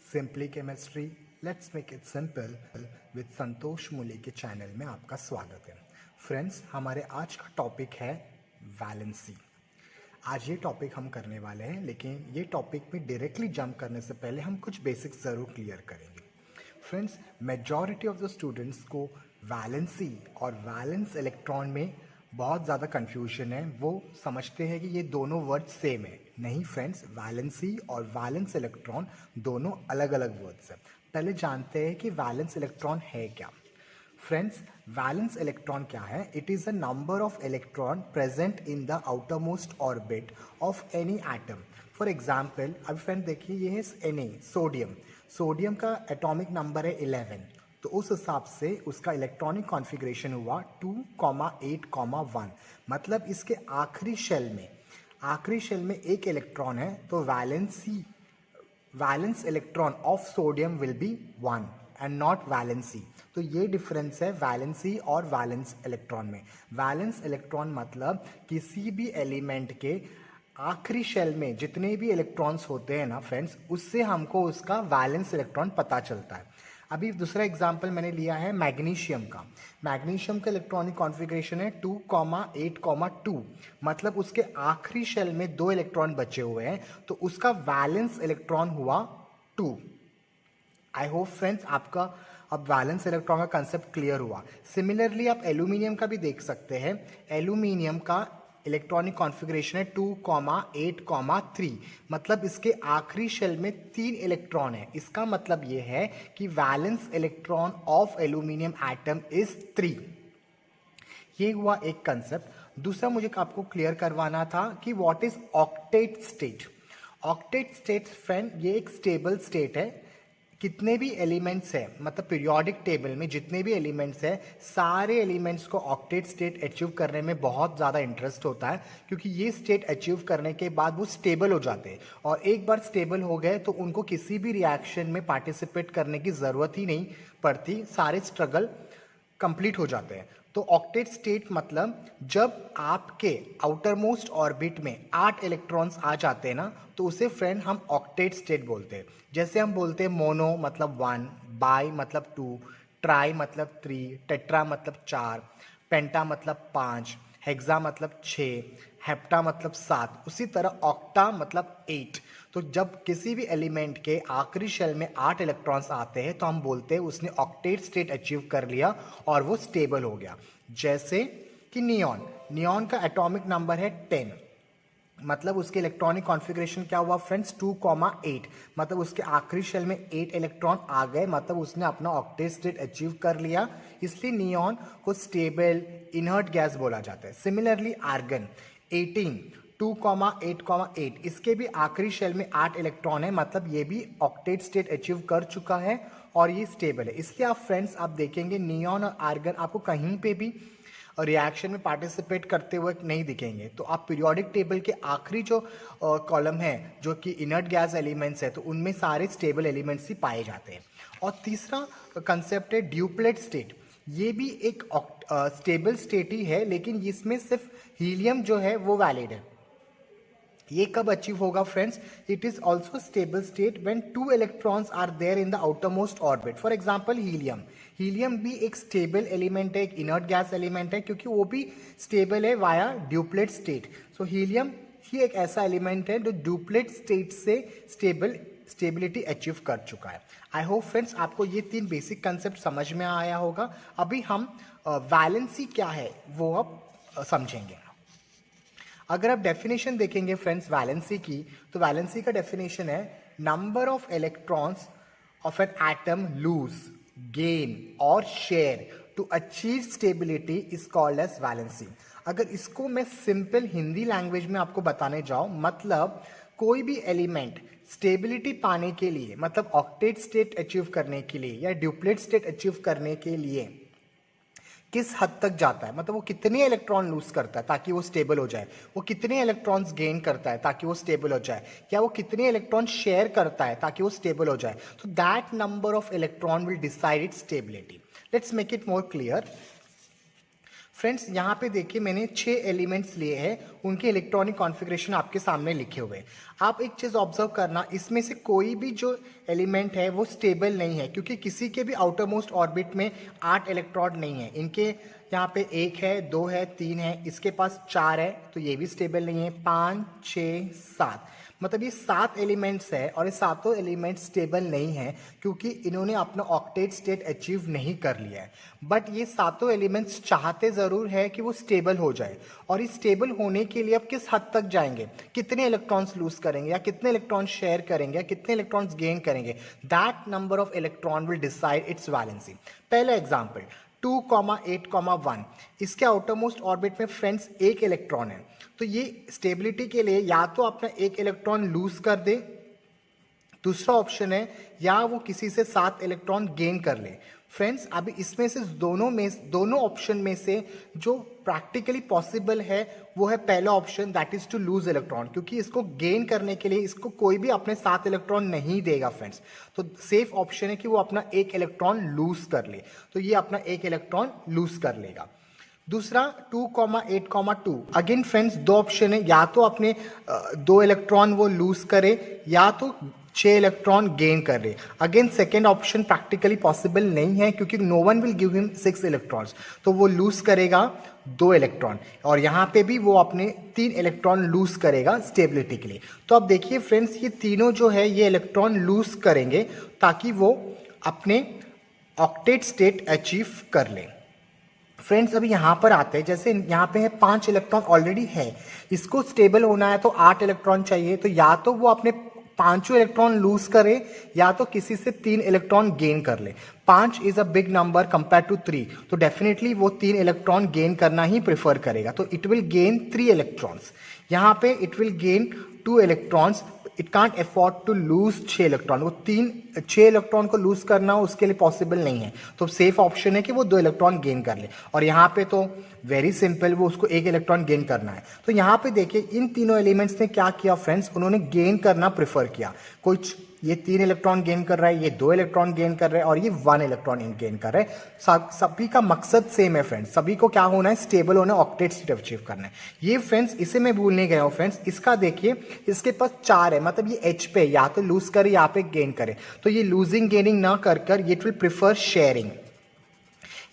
Simply chemistry let's make it simple with Santosh Mule के channel में आपका स्वागत है। फ्रेंड्स, हमारे आज का टॉपिक है वैलेंसी। आज ये टॉपिक हम करने वाले हैं, लेकिन ये टॉपिक में डायरेक्टली जंप करने से पहले हम कुछ बेसिक्स ज़रूर क्लियर करेंगे। Friends, majority of the students को वैलेंसी और वैलेंस इलेक्ट्रॉन में बहुत ज़्यादा कन्फ्यूजन है। वो समझते हैं कि ये दोनों वर्ड सेम है। नहीं फ्रेंड्स, वैलेंसी और वैलेंस इलेक्ट्रॉन दोनों अलग अलग वर्ड्स हैं। पहले जानते हैं कि वैलेंस इलेक्ट्रॉन है क्या। फ्रेंड्स, वैलेंस इलेक्ट्रॉन क्या है? It is a number of electron present in the outermost orbit of any atom. For example, अब फ्रेंड देखिए, ये है Na, सोडियम। सोडियम का एटॉमिक नंबर है 11, तो उस हिसाब से उसका इलेक्ट्रॉनिक कॉन्फ़िगरेशन हुआ 2,8,1। मतलब इसके आखिरी शेल में एक इलेक्ट्रॉन है, तो valence electron of sodium will be 1 and not valency. तो ये डिफरेंस है वैलेंसी और वैलेंस इलेक्ट्रॉन में। वैलेंस इलेक्ट्रॉन मतलब किसी भी एलिमेंट के आखिरी शेल में जितने भी इलेक्ट्रॉन्स होते हैं ना फ्रेंड्स, उससे हमको उसका वैलेंस इलेक्ट्रॉन पता चलता है। अभी दूसरा एग्जांपल मैंने लिया है मैग्नीशियम का। मैग्नीशियम का इलेक्ट्रॉनिक कॉन्फ़िगरेशन है 2,8,2। मतलब उसके आखिरी शेल में 2 इलेक्ट्रॉन बचे हुए हैं, तो उसका वैलेंस इलेक्ट्रॉन हुआ 2। आई होप फ्रेंड्स आपका अब वैलेंस इलेक्ट्रॉन का कंसेप्ट क्लियर हुआ। सिमिलरली आप एल्यूमिनियम का भी देख सकते हैं। एल्यूमिनियम का इलेक्ट्रॉनिक कॉन्फ़िगरेशन है 2,8,3। मतलब इसके आखिरी शेल में 3 इलेक्ट्रॉन है। इसका मतलब ये है कि valence electron of aluminium atom is 3। ये हुआ एक कंसेप्ट। दूसरा मुझे आपको क्लियर करवाना था कि what is octet state. Octet state friend, ये एक स्टेबल स्टेट है। कितने भी एलिमेंट्स हैं, मतलब पीरियोडिक टेबल में जितने भी एलिमेंट्स हैं, सारे एलिमेंट्स को ऑक्टेट स्टेट अचीव करने में बहुत ज़्यादा इंटरेस्ट होता है, क्योंकि ये स्टेट अचीव करने के बाद वो स्टेबल हो जाते हैं। और एक बार स्टेबल हो गए तो उनको किसी भी रिएक्शन में पार्टिसिपेट करने की ज़रूरत ही नहीं पड़ती, सारे स्ट्रगल कंप्लीट हो जाते हैं। तो ऑक्टेट स्टेट मतलब जब आपके आउटर मोस्ट ऑर्बिट में 8 इलेक्ट्रॉन्स आ जाते हैं ना, तो उसे फ्रेंड हम ऑक्टेट स्टेट बोलते हैं। जैसे हम बोलते हैं मोनो मतलब 1, बाई मतलब 2, ट्राई मतलब 3, टेट्रा मतलब 4, पेंटा मतलब 5, हेक्सा मतलब 6, हेप्टा मतलब 7। उसी तरह ऑक्टा मतलब 8। तो जब किसी भी एलिमेंट के आखिरी शेल में 8 इलेक्ट्रॉन्स आते हैं, तो हम बोलते हैं उसने ऑक्टेट स्टेट अचीव कर लिया और वो स्टेबल हो गया। जैसे कि नियॉन का एटॉमिक नंबर है 10। मतलब उसके इलेक्ट्रॉनिक कॉन्फ़िगरेशन क्या हुआ फ्रेंड्स? 2,8। मतलब उसके आखिरी शेल में 8 इलेक्ट्रॉन आ गए, मतलब उसने अपना ऑक्टेट स्टेट अचीव कर लिया। इसलिए नियॉन को स्टेबल इनर्ट गैस बोला जाता है। सिमिलरली आर्गन 18, 2,8,8, इसके भी आखिरी शेल में 8 इलेक्ट्रॉन है, मतलब ये भी ऑक्टेट स्टेट अचीव कर चुका है और ये स्टेबल है। इसलिए आप फ्रेंड्स आप देखेंगे नियॉन और आर्गन आपको कहीं पे भी रिएक्शन में पार्टिसिपेट करते हुए नहीं दिखेंगे। तो आप पीरियोडिक टेबल के आखिरी जो कॉलम है, जो कि इनर्ट गैस एलिमेंट्स है, तो उनमें सारे स्टेबल एलिमेंट्स ही पाए जाते हैं। और तीसरा कंसेप्ट है ड्यूप्लेट स्टेट। ये भी एक स्टेबल स्टेट ही है, लेकिन इसमें सिर्फ हीलियम जो है वो वैलिड है। ये कब अचीव होगा friends? It is also stable state when 2 electrons are there in the outermost orbit. For example helium भी एक स्टेबल एलिमेंट है, एक इनर्ट गैस एलिमेंट है, क्योंकि वो भी स्टेबल है वाया ड्यूप्लेट स्टेट। सो हीलियम ही एक ऐसा एलिमेंट है जो ड्यूप्लेट स्टेट से स्टेबिलिटी अचीव कर चुका है। आई होप फ्रेंड्स आपको ये 3 बेसिक कंसेप्ट समझ में आया होगा। अभी हम वैलेंसी क्या है वो अब समझेंगे। अगर आप डेफिनेशन देखेंगे फ्रेंड्स वैलेंसी की, तो वैलेंसी का डेफिनेशन है number of electrons of an atom lose, gain और share to achieve stability is called as valency. अगर इसको मैं सिंपल हिंदी लैंग्वेज में आपको बताने जाऊं, मतलब कोई भी एलिमेंट स्टेबिलिटी पाने के लिए, मतलब ऑक्टेट स्टेट अचीव करने के लिए या ड्यूप्लेट स्टेट अचीव करने के लिए किस हद तक जाता है, मतलब वो कितने इलेक्ट्रॉन लूज करता है ताकि वो स्टेबल हो जाए, वो कितने इलेक्ट्रॉन्स गेन करता है ताकि वो स्टेबल हो जाए, या वो कितने इलेक्ट्रॉन शेयर करता है ताकि वो स्टेबल हो जाए। तो that number of electron will decide it's stability. Let's make it more clear. Friends यहाँ पे देखिए मैंने 6 एलिमेंट्स लिए हैं, उनके इलेक्ट्रॉनिक कॉन्फ़िगरेशन आपके सामने लिखे हुए हैं। आप एक चीज़ ऑब्जर्व करना, इसमें से कोई भी जो एलिमेंट है वो स्टेबल नहीं है, क्योंकि किसी के भी आउटर मोस्ट ऑर्बिट में 8 इलेक्ट्रॉन नहीं है। इनके यहाँ पे 1 है, 2 है, 3 है, इसके पास 4 है, तो ये भी स्टेबल नहीं है। 5, 6, 7, मतलब ये 7 एलिमेंट्स है और ये सातों एलिमेंट्स स्टेबल नहीं है, क्योंकि इन्होंने अपना ऑक्टेट स्टेट अचीव नहीं कर लिया है। बट ये सातों एलिमेंट्स चाहते ज़रूर है कि वो स्टेबल हो जाए, और इस स्टेबल होने के लिए अब किस हद तक जाएंगे, कितने इलेक्ट्रॉन्स लूज करेंगे या कितने इलेक्ट्रॉन शेयर करेंगे या कितने इलेक्ट्रॉन्स गेन करेंगे, that number of electron will decide it's valency. पहला एग्जाम्पल 2,8,1, इसके आउटर मोस्ट ऑर्बिट में फ्रेंड्स 1 इलेक्ट्रॉन है, तो ये स्टेबिलिटी के लिए या तो अपना 1 इलेक्ट्रॉन लूज कर दे, दूसरा ऑप्शन है या वो किसी से 7 इलेक्ट्रॉन गेन कर ले। फ्रेंड्स अभी इसमें से दोनों ऑप्शन में से जो प्रैक्टिकली पॉसिबल है वो है पहला option, that is to lose electron, क्योंकि इसको गेन करने के लिए इसको कोई भी अपने 7 इलेक्ट्रॉन नहीं देगा फ्रेंड्स। तो सेफ ऑप्शन है कि वो अपना 1 इलेक्ट्रॉन लूज कर ले, तो ये अपना 1 इलेक्ट्रॉन लूज कर लेगा। दूसरा 2,8,2, अगेन फ्रेंड्स 2 ऑप्शन है, या तो अपने 2 इलेक्ट्रॉन वो लूज करे या तो 6 इलेक्ट्रॉन गेन कर ले। Again second option practically possible नहीं है, क्योंकि no one will give him 6 electrons, तो वो लूज करेगा 2 इलेक्ट्रॉन, और यहाँ पे भी वो अपने 3 इलेक्ट्रॉन लूज करेगा स्टेबिलिटी के लिए। तो अब देखिए फ्रेंड्स ये तीनों जो है ये इलेक्ट्रॉन लूज करेंगे ताकि वो अपने ऑक्टेट स्टेट अचीव कर ले। फ्रेंड्स अभी यहाँ पर आते हैं, जैसे यहाँ पे है 5 इलेक्ट्रॉन ऑलरेडी है, इसको स्टेबल होना है तो 8 इलेक्ट्रॉन चाहिए, तो या तो वो अपने 5 इलेक्ट्रॉन लूज करे या तो किसी से 3 इलेक्ट्रॉन गेन कर ले। 5 is a big number compare to 3, तो डेफिनेटली वो 3 इलेक्ट्रॉन गेन करना ही प्रेफर करेगा, तो इट विल गेन 3 इलेक्ट्रॉन्स। यहाँ पे it will gain 2 electrons, it can't afford to lose 6 electron, वो 6 इलेक्ट्रॉन को लूज करना उसके लिए पॉसिबल नहीं है, तो सेफ ऑप्शन है कि वो 2 इलेक्ट्रॉन गेन कर ले। और यहाँ पे तो वेरी सिंपल, वो उसको 1 इलेक्ट्रॉन गेन करना है। तो यहाँ पे देखिए इन तीनों एलिमेंट्स ने क्या किया फ्रेंड्स, उन्होंने गेन करना प्रेफर किया। कुछ ये 3 इलेक्ट्रॉन गेन कर रहा है, ये 2 इलेक्ट्रॉन गेन कर रहे हैं, और ये 1 इलेक्ट्रॉन गेन कर रहे हैं। सभी का मकसद सेम है फ्रेंड्स, सभी को क्या होना है, स्टेबल होना है, ऑक्टेट स्टेट अचीव करना है। ये फ्रेंड्स इसे मैं भूलने गया हूँ फ्रेंड्स, इसका देखिए इसके पास 4 है, मतलब ये एच पे या तो लूज करे या पे गेन करे, तो ये लूजिंग गेनिंग ना कर ये विल प्रिफर शेयरिंग,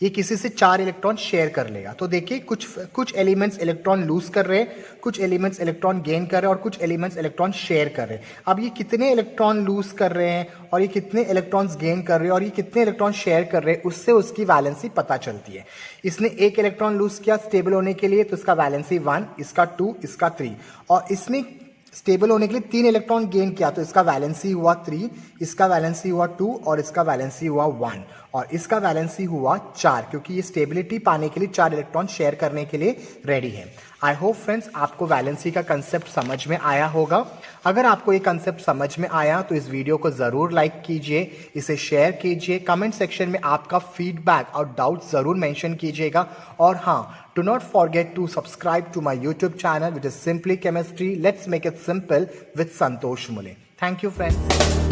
ये किसी से 4 इलेक्ट्रॉन शेयर कर लेगा। तो देखिए कुछ एलिमेंट्स इलेक्ट्रॉन लूज कर रहे हैं, कुछ एलिमेंट्स इलेक्ट्रॉन गेन कर रहे हैं और कुछ एलिमेंट्स इलेक्ट्रॉन शेयर कर रहे हैं। अब ये कितने इलेक्ट्रॉन लूज कर रहे हैं और ये कितने इलेक्ट्रॉन्स गेन कर रहे हैं और ये कितने इलेक्ट्रॉन शेयर कर रहे हैं, उससे उसकी वैलेंसी पता चलती है। इसने 1 इलेक्ट्रॉन लूज किया स्टेबल होने के लिए, तो इसका वैलेंसी 1, इसका 2, इसका 3, और इसने स्टेबल होने के लिए 3 इलेक्ट्रॉन गेन किया, तो इसका वैलेंसी हुआ 3, इसका वैलेंसी हुआ 2 और इसका वैलेंसी हुआ 1, और इसका वैलेंसी हुआ 4, क्योंकि ये स्टेबिलिटी पाने के लिए 4 इलेक्ट्रॉन शेयर करने के लिए रेडी है। आई होप फ्रेंड्स आपको वैलेंसी का कंसेप्ट समझ में आया होगा। अगर आपको ये कंसेप्ट समझ में आया तो इस वीडियो को ज़रूर लाइक कीजिए, इसे शेयर कीजिए, कमेंट सेक्शन में आपका फीडबैक और डाउट ज़रूर मेंशन कीजिएगा, और हाँ, do not forget to subscribe to my YouTube channel, which is Simply Chemistry. Let's make it simple with Santosh Mule. Thank you, friends.